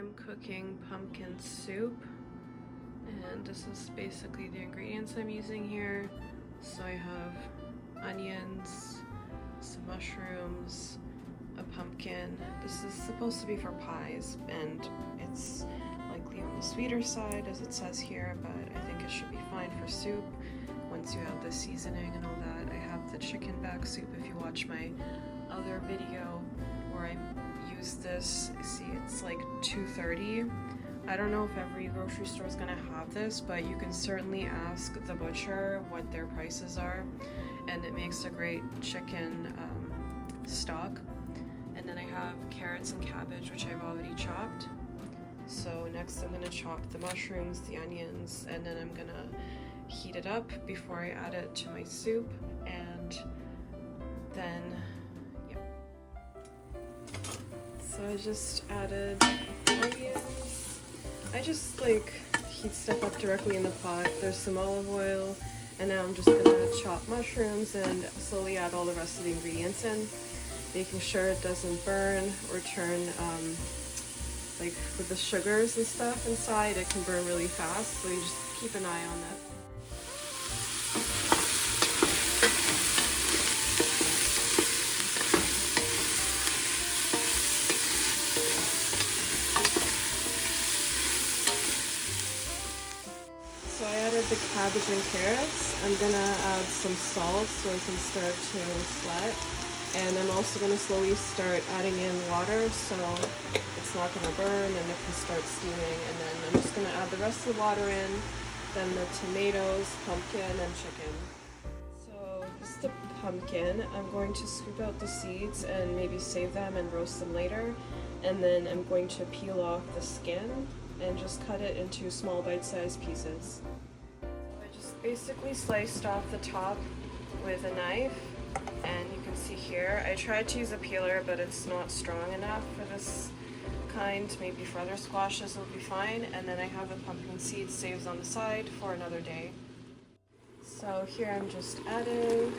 I'm cooking pumpkin soup, and this is basically the ingredients I'm using here. So I have onions, some mushrooms, a pumpkin. This is supposed to be for pies, and it's likely on the sweeter side as it says here, but I think it should be fine for soup once you have the seasoning and all that. I have the chicken back soup if you watch my other video where I use this. See, it's like $2.30. I don't know if every grocery store is gonna have this, but you can certainly ask the butcher what their prices are, and it makes a great chicken stock. And then I have carrots and cabbage, which I've already chopped. So next I'm gonna chop the mushrooms, the onions, and then I'm gonna heat it up before I add it to my soup. And then, yeah. So I just added onions. I just like heat stuff up directly in the pot. There's some olive oil, and now I'm just gonna chop mushrooms and slowly add all the rest of the ingredients in, making sure it doesn't burn or turn, like with the sugars and stuff inside, it can burn really fast, so you just keep an eye on that. So I added the cabbage and carrots. I'm gonna add some salt so it can start to sweat. And I'm also going to slowly start adding in water so it's not going to burn and it can start steaming. And then I'm just going to add the rest of the water in, then the tomatoes, pumpkin, and chicken. So this is the pumpkin. I'm going to scoop out the seeds and maybe save them and roast them later. And then I'm going to peel off the skin and just cut it into small bite-sized pieces. I just basically sliced off the top with a knife. And you can see here, I tried to use a peeler, but it's not strong enough for this kind. Maybe for other squashes it'll be fine. And then I have the pumpkin seeds saved on the side for another day. So here I'm just adding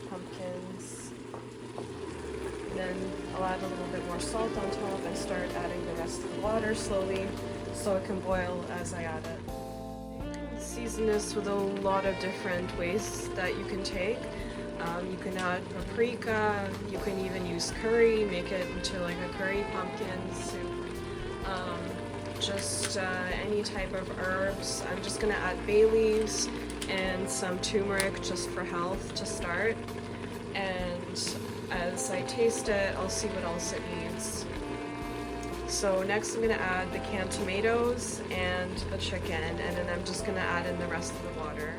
pumpkins. And then I'll add a little bit more salt on top and start adding the rest of the water slowly so it can boil as I add it. You can season this with a lot of different ways that you can take. You can add paprika, you can even use curry, make it into like a curry pumpkin soup, just any type of herbs. I'm just going to add bay leaves and some turmeric just for health to start, and as I taste it I'll see what else it needs. So next I'm going to add the canned tomatoes and the chicken, and then I'm just going to add in the rest of the water.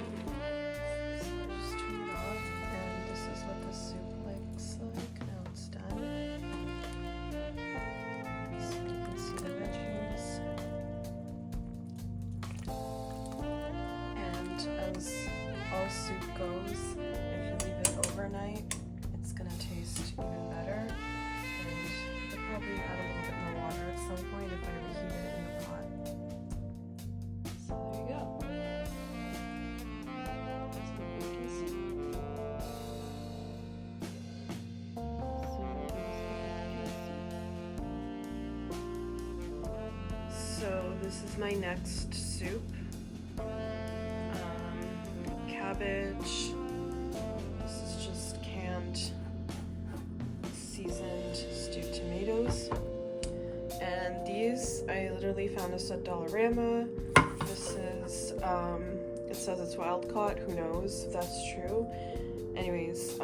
As all soup goes, if you leave it overnight, it's gonna taste even better. And I'll probably add a little bit more water at some point if I reheat it in the pot. So there you go. That's my pumpkin soup. So this is my next soup. Cabbage. This is just canned, seasoned stewed tomatoes. And these I literally found this at Dollarama. This is, it says it's wild caught. Who knows if that's true? Anyways,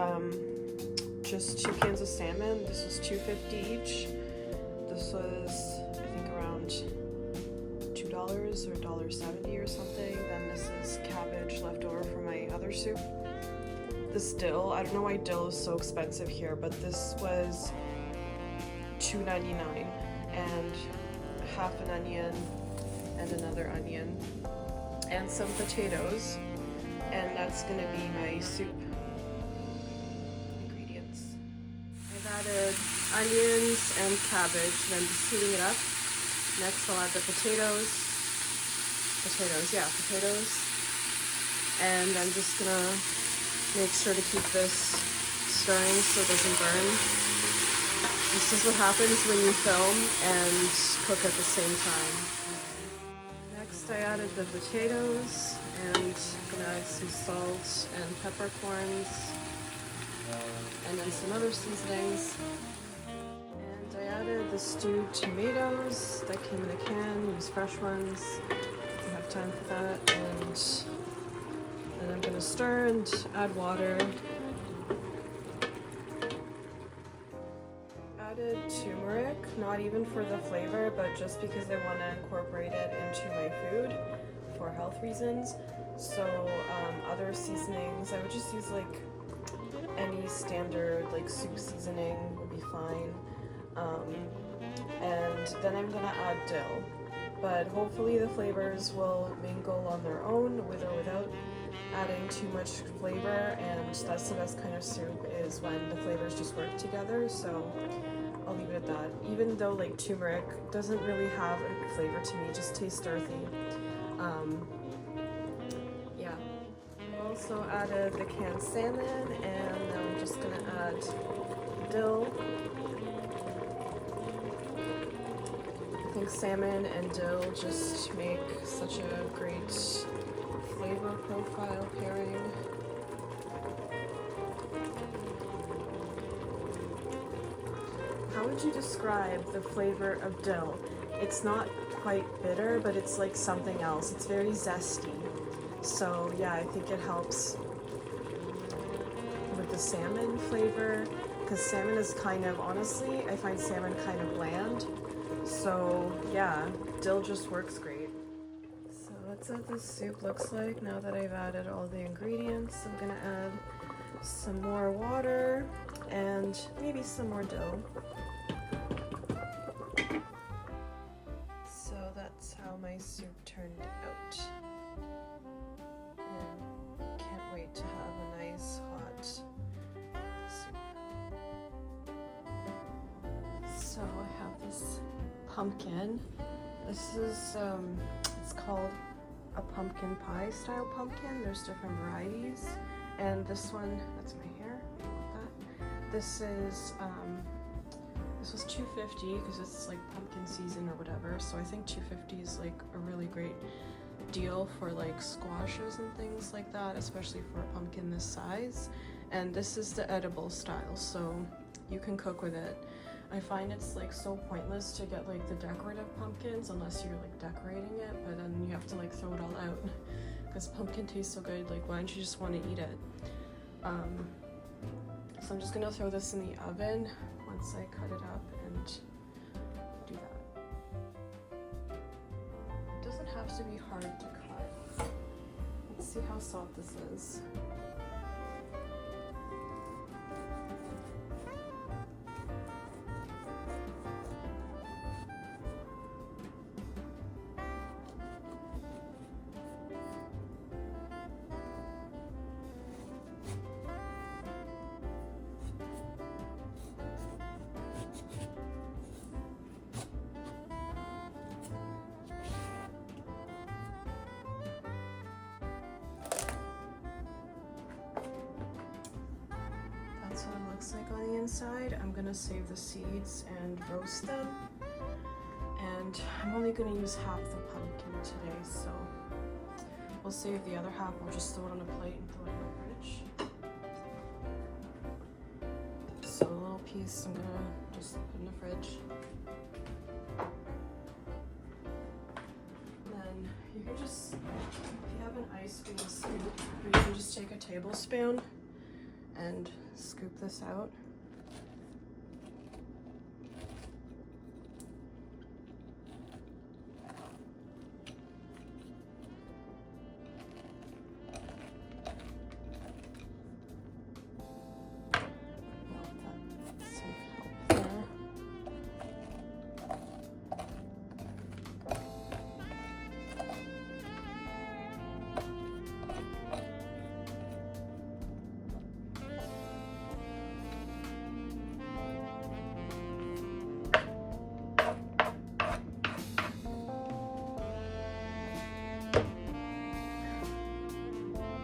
just 2 cans of salmon. This was $2.50 each. This was, I think, around $2 or $1.70 or something. Then this is cabbage left over from my other soup. This dill, I don't know why dill is so expensive here, but this was $2.99, and half an onion and another onion and some potatoes, and that's gonna be my soup ingredients. I've added onions and cabbage, and I'm just heating it up. Next I'll add the potatoes, and I'm just gonna make sure to keep this stirring so it doesn't burn. This is what happens when you film and cook at the same time. Next I added the potatoes and I'm gonna add some salt and peppercorns and then some other seasonings. And I added the stewed tomatoes that came in a can, use fresh ones if you have time for that. And then I'm gonna stir and add water. Added turmeric, not even for the flavor, but just because I want to incorporate it into my food for health reasons. So other seasonings, I would just use like any standard like soup seasoning would be fine. And then I'm gonna add dill, but hopefully the flavors will mingle on their own with or without adding too much flavor, and that's the best kind of soup is when the flavors just work together. So I'll leave it at that. Even though like turmeric doesn't really have a flavor to me, it just tastes earthy. Yeah. I also added the canned salmon, and now I'm just gonna add dill. I think salmon and dill just make such a great flavor profile pairing. How would you describe the flavor of dill? It's not quite bitter, but it's like something else. It's very zesty. So yeah, I think it helps with the salmon flavor, because salmon is kind of, honestly, I find salmon kind of bland. So yeah, dill just works great. So that's what this soup looks like now that I've added all the ingredients. I'm gonna add some more water and maybe some more dill. So that's how my soup turned out. And can't wait to have a nice hot soup. So I have this pumpkin. This is, it's called a pumpkin pie style pumpkin. There's different varieties. And this one, that's my hair, this is, this was $2.50 because it's like pumpkin season or whatever. So I think $2.50 is like a really great deal for like squashes and things like that, especially for a pumpkin this size. And this is the edible style, so you can cook with it. I find it's like so pointless to get like the decorative pumpkins unless you're like decorating it, but then you have to like throw it all out because pumpkin tastes so good. Like, why don't you just want to eat it? So I'm just gonna throw this in the oven once I cut it up and do that. It doesn't have to be hard to cut. Let's see how soft this is. That's what it looks like on the inside. I'm gonna save the seeds and roast them. And I'm only gonna use half the pumpkin today, so we'll save the other half. We'll just throw it on a plate and throw it in the fridge. So a little piece I'm gonna just put in the fridge. Then you can just, if you have an ice cream scoop, you can just take a tablespoon and scoop this out.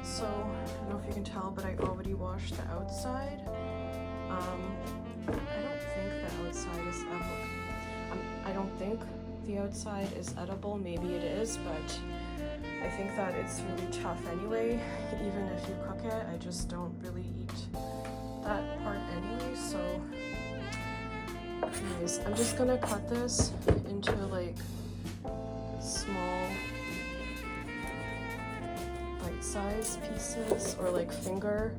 So, I don't know if you can tell, but I already washed the outside. I don't think the outside don't think the outside is edible. Maybe it is, but I think that it's really tough anyway. Even if you cook it, I just don't really eat that part anyway. So anyways, I'm just gonna cut this into like small bite-sized pieces, or like finger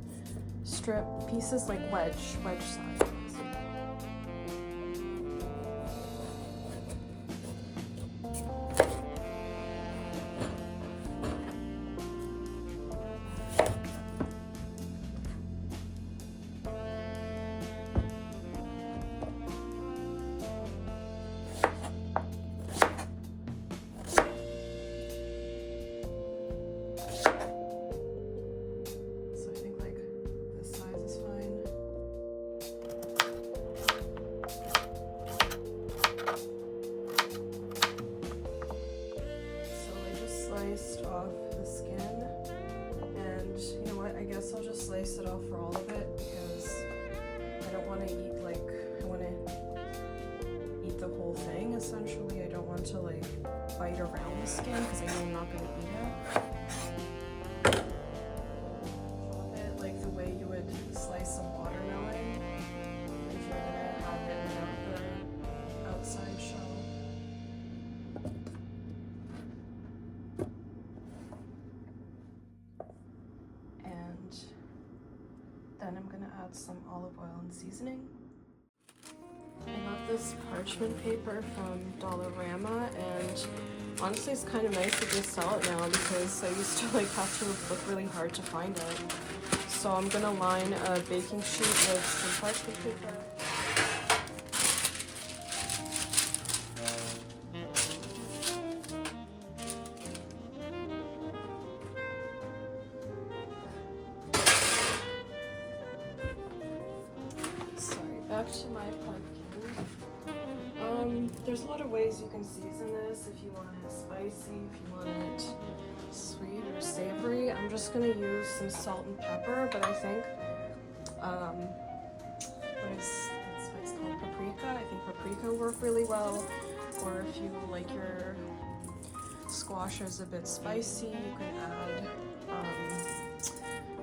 strip pieces, like wedge size. Sliced off the skin, and you know what, I guess I'll just slice it off for all of it, because I don't want to eat I want to eat the whole thing essentially. I don't want to like bite around the skin because I know I'm not going to eat it. Chop it like the way you would slice a watermelon if you're going to have it without the outside shell. Then I'm gonna add some olive oil and seasoning. I got this parchment paper from Dollarama, and honestly it's kind of nice that they sell it now, because I used to like have to look really hard to find it. So I'm gonna line a baking sheet with some parchment paper. Back to my pumpkin. There's a lot of ways you can season this. If you want it spicy, if you want it sweet or savory. I'm just gonna use some salt and pepper, but I think it's called paprika. I think paprika will work really well. Or if you like your squashes a bit spicy, you can add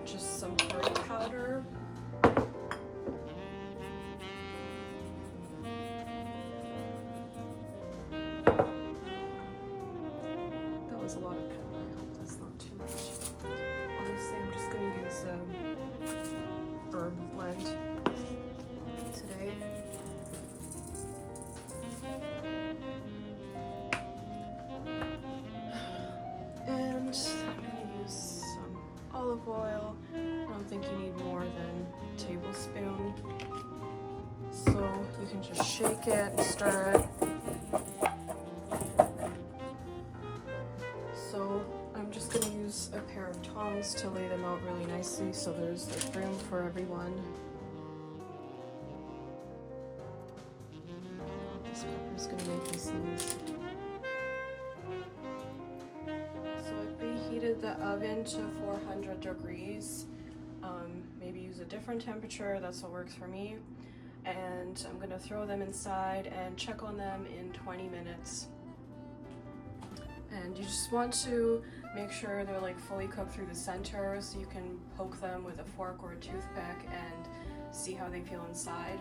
just some curry powder. A lot of pepper. I hope that's not too much. Honestly, I'm just going to use herb blend today. And I'm going to use some olive oil. I don't think you need more than a tablespoon. So you can just shake it and stir it. So I'm just going to use a pair of tongs to lay them out really nicely so there's like room for everyone. This pepper is going to make me sneeze. So I preheated the oven to 400 degrees. Maybe use a different temperature, that's what works for me. And I'm going to throw them inside and check on them in 20 minutes. And you just want to make sure they're like fully cooked through the center, so you can poke them with a fork or a toothpick and see how they feel inside.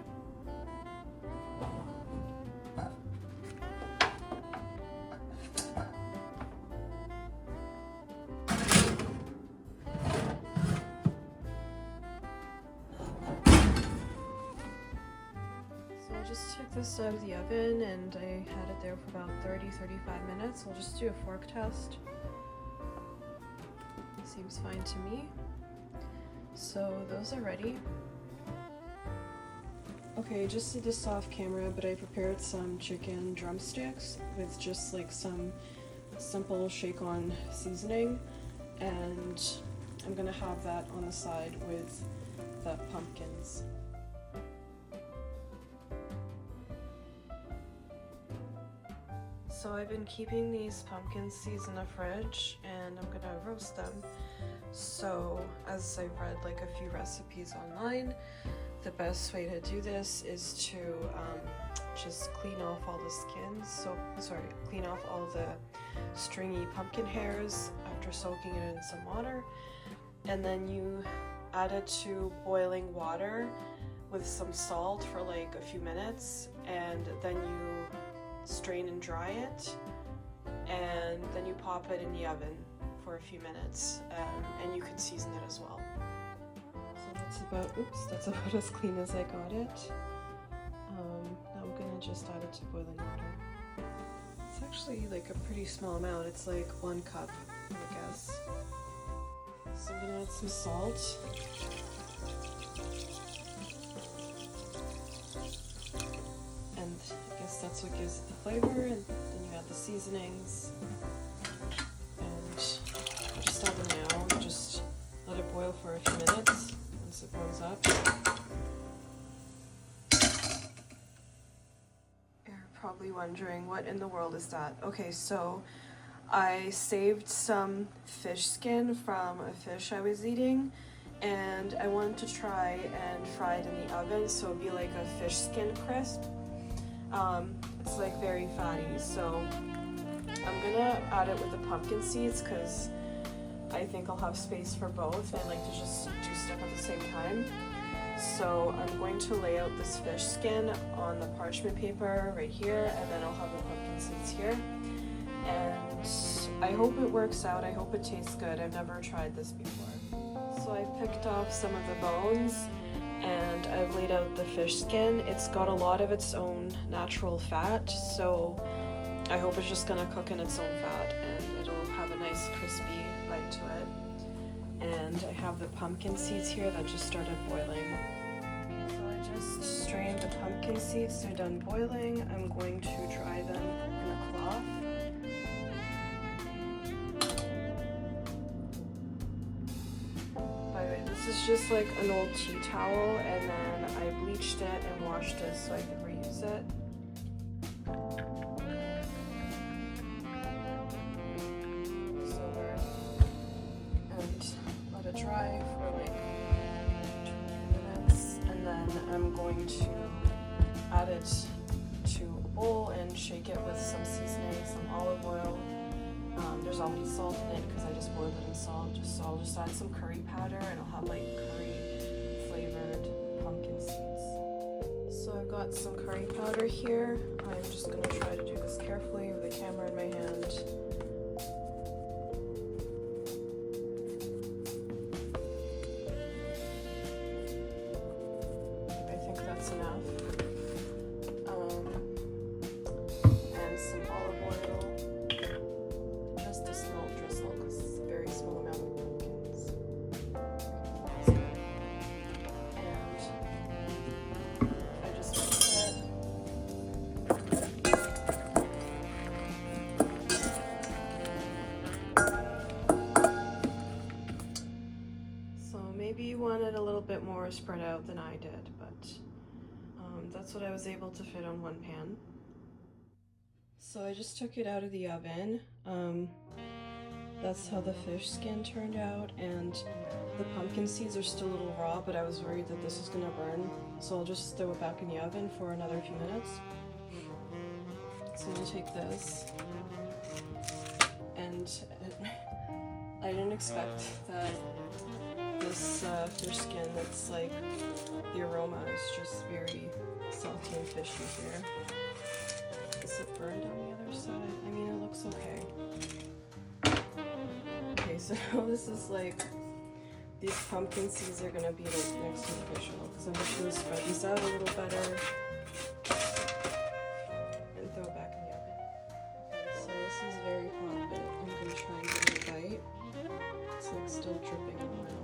Just took this out of the oven and I had it there for about 30-35 minutes. I'll just do a fork test. Seems fine to me. So those are ready. Okay, just did this off camera, but I prepared some chicken drumsticks with just like some simple shake-on seasoning, and I'm gonna have that on the side with the pumpkins. So I've been keeping these pumpkin seeds in the fridge and I'm gonna roast them. So as I've read like a few recipes online, the best way to do this is to just clean off all the skin. Clean off all the stringy pumpkin hairs after soaking it in some water. And then you add it to boiling water with some salt for like a few minutes, and then you strain and dry it, and then you pop it in the oven for a few minutes, and you can season it as well. So that's about as clean as I got it. Now I'm gonna just add it to boiling water. It's actually like a pretty small amount. It's like 1 cup, I guess. So I'm gonna add some salt. And I guess that's what gives it the flavor, and then you add the seasonings. And just add them now, just let it boil for a few minutes once it warms up. You're probably wondering, what in the world is that? Okay, so I saved some fish skin from a fish I was eating, and I wanted to try and fry it in the oven so it'd be like a fish skin crisp. It's like very fatty, so I'm gonna add it with the pumpkin seeds because I think I'll have space for both, and I like to just do stuff at the same time. So I'm going to lay out this fish skin on the parchment paper right here, and then I'll have the pumpkin seeds here. And I hope it works out. I hope it tastes good. I've never tried this before. So I picked off some of the bones, and I've laid out the fish skin. It's got a lot of its own natural fat, so I hope it's just gonna cook in its own fat and it'll have a nice crispy bite to it. And I have the pumpkin seeds here that just started boiling. So I just strained the pumpkin seeds, they're done boiling. I'm going to dry them in a cloth. This is just like an old tea towel, and then I bleached it and washed it so I could reuse it. And let it dry for like 2 minutes, and then I'm going to add it to a bowl and shake it with some seasoning, some olive oil. There's already salt in it because I just boiled it in salt. So I'll just add some curry powder, and I'll have like curry flavored pumpkin seeds. So I've got some curry powder here. I'm just going to try to do this carefully with the camera in my hand. I think that's enough. And some olive oil. Just a small drizzle because it's a very small amount of pumpkins. And I just mix it. So maybe you want it a little bit more spread out than I did, but that's what I was able to fit on one pan. So I just took it out of the oven. That's how the fish skin turned out, and the pumpkin seeds are still a little raw, but I was worried that this was gonna burn, so I'll just throw it back in the oven for another few minutes. So I'll take this, and I didn't expect that this fish skin, that's like, the aroma is just very salty and fishy here. Is it burned on the other side? I mean, it looks okay. Okay, so now this is like, these pumpkin seeds are gonna be like next to the fish oil, because I'm just gonna spread these out a little better and throw it back in the oven. Okay, so this is very hot, but I'm gonna try and give it a bite. It's like still dripping oil.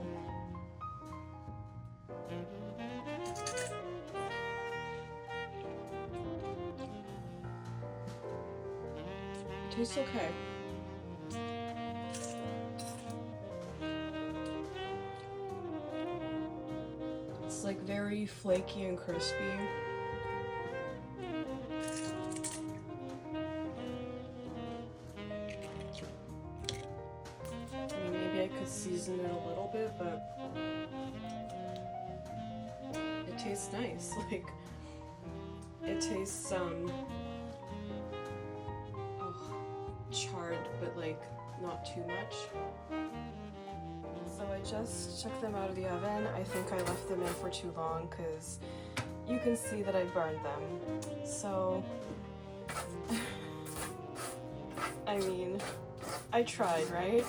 It tastes okay. It's like very flaky and crispy. I mean, maybe I could season it a little bit, but it tastes nice. Like, It tastes charred, but like not too much. So I just took them out of the oven. I think I left them in for too long because you can see that I burned them. So, I mean, I tried, right?